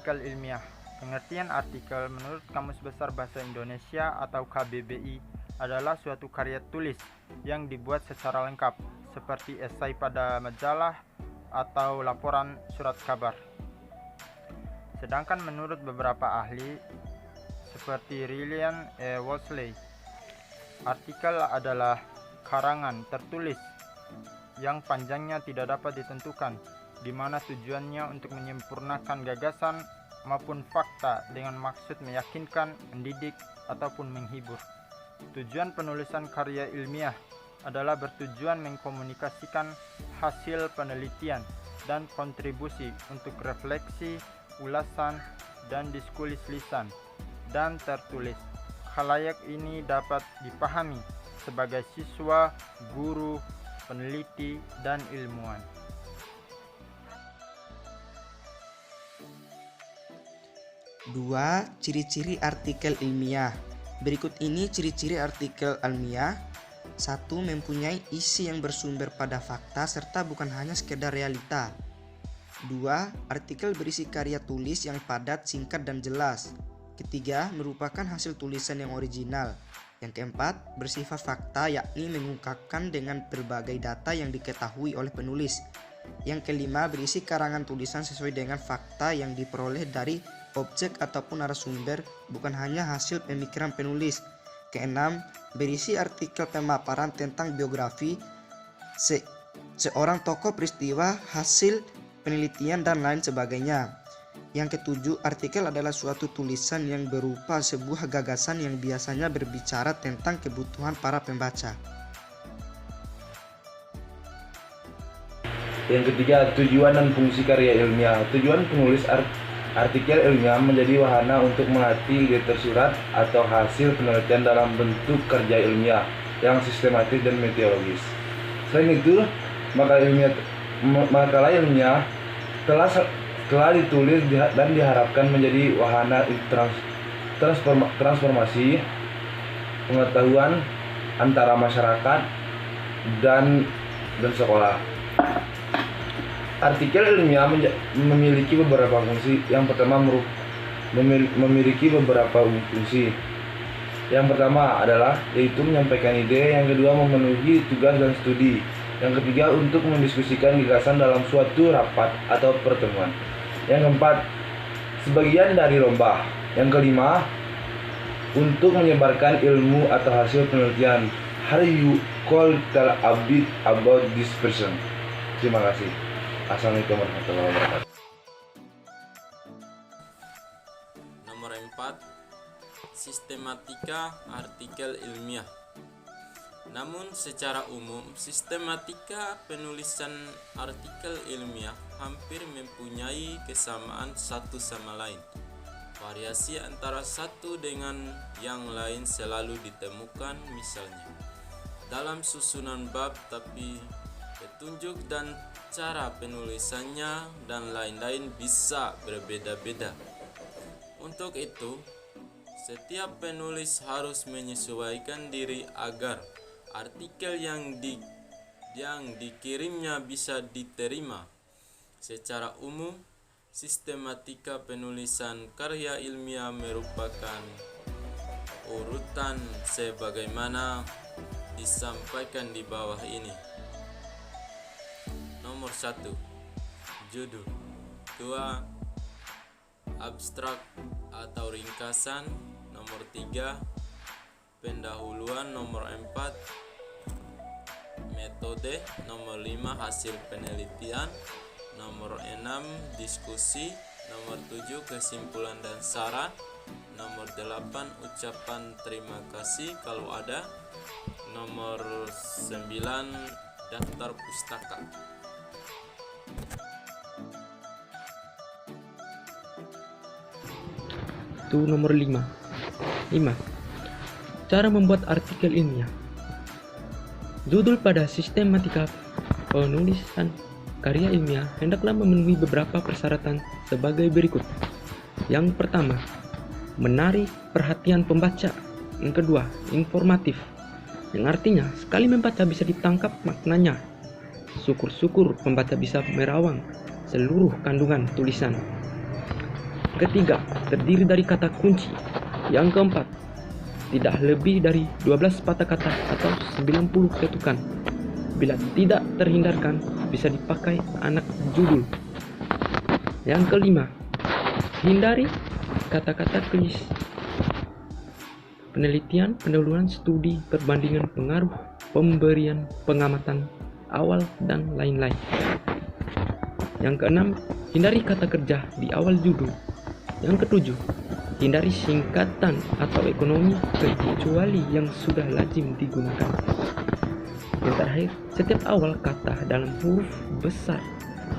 Artikel ilmiah. Pengertian artikel menurut Kamus Besar Bahasa Indonesia atau KBBI adalah suatu karya tulis yang dibuat secara lengkap, seperti esai pada majalah atau laporan surat kabar. Sedangkan menurut beberapa ahli, seperti Rillian E. Wolseley, artikel adalah karangan tertulis yang panjangnya tidak dapat ditentukan, di mana tujuannya untuk menyempurnakan gagasan maupun fakta dengan maksud meyakinkan, mendidik, ataupun menghibur. Tujuan penulisan karya ilmiah adalah bertujuan mengkomunikasikan hasil penelitian dan kontribusi untuk refleksi, ulasan, dan diskusi lisan dan tertulis. Khalayak ini dapat dipahami sebagai siswa, guru, peneliti, dan ilmuwan. 2. Ciri-ciri artikel ilmiah. Berikut ini ciri-ciri artikel ilmiah. 1. Mempunyai isi yang bersumber pada fakta serta bukan hanya sekedar realita. 2. Artikel berisi karya tulis yang padat, singkat, dan jelas. Ketiga, merupakan hasil tulisan yang original. Yang keempat, bersifat fakta, yakni mengungkapkan dengan berbagai data yang diketahui oleh penulis. Yang kelima, berisi karangan tulisan sesuai dengan fakta yang diperoleh dari objek ataupun narasumber, bukan hanya hasil pemikiran penulis. Keenam, berisi artikel pemaparan tentang biografi seorang tokoh, peristiwa, hasil penelitian, dan lain sebagainya. Yang ketujuh, artikel adalah suatu tulisan yang berupa sebuah gagasan yang biasanya berbicara tentang kebutuhan para pembaca. Yang ketiga, tujuan dan fungsi karya ilmiah. Tujuan penulis artikel ilmiah menjadi wahana untuk melatih ide tersurat atau hasil penelitian dalam bentuk kerja ilmiah yang sistematis dan metodologis. Selain itu, makalah ilmiah telah ditulis dan diharapkan menjadi wahana transformasi pengetahuan antara masyarakat dan sekolah. Artikel ilmiah memiliki beberapa fungsi. Yang pertama memiliki beberapa fungsi. Yang pertama adalah yaitu menyampaikan ide, yang kedua memenuhi tugas dan studi, yang ketiga untuk mendiskusikan gagasan dalam suatu rapat atau pertemuan, yang keempat sebagian dari lomba, yang kelima untuk menyebarkan ilmu atau hasil penelitian. How you call tell a bit about this person? Terima kasih. Assalamualaikum warahmatullahi wabarakatuh. Nomor 4. Sistematika artikel ilmiah. Namun secara umum, sistematika penulisan artikel ilmiah hampir mempunyai kesamaan satu sama lain. Variasi antara satu dengan yang lain selalu ditemukan, misalnya dalam susunan bab, tapi petunjuk dan cara penulisannya dan lain-lain bisa berbeda-beda. Untuk itu, setiap penulis harus menyesuaikan diri agar artikel yang dikirimnya bisa diterima. Secara umum, sistematika penulisan karya ilmiah merupakan urutan sebagaimana disampaikan di bawah ini. Nomor 1. Judul. 2. Abstrak atau ringkasan. Nomor 3. Pendahuluan. Nomor 4. Metode. Nomor 5. Hasil penelitian. Nomor 6. Diskusi. Nomor 7. Kesimpulan dan saran. Nomor 8. Ucapan terima kasih kalau ada. Nomor 9. Daftar pustaka. Itu nomor 5. Cara membuat artikel ilmiah. Judul pada sistematika penulisan karya ilmiah hendaklah memenuhi beberapa persyaratan sebagai berikut. Yang pertama, menarik perhatian pembaca. Yang kedua, informatif, yang artinya sekali membaca bisa ditangkap maknanya. Syukur-syukur pembaca bisa merawang seluruh kandungan tulisan. ketiga, terdiri dari kata kunci. Yang keempat, tidak lebih dari 12 patah kata atau 90 ketukan. Bila tidak terhindarkan, bisa dipakai anak judul. Yang kelima, hindari kata-kata klise. Penelitian, pendahuluan, studi, perbandingan, pengaruh, pemberian, pengamatan awal, dan lain-lain. Yang keenam, hindari kata kerja di awal judul. Yang ketujuh, hindari singkatan atau ekonomi kecuali yang sudah lazim digunakan. Yang terakhir, setiap awal kata dalam huruf besar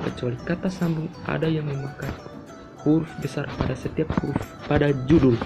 kecuali kata sambung ada yang memakai huruf besar pada setiap huruf pada judul.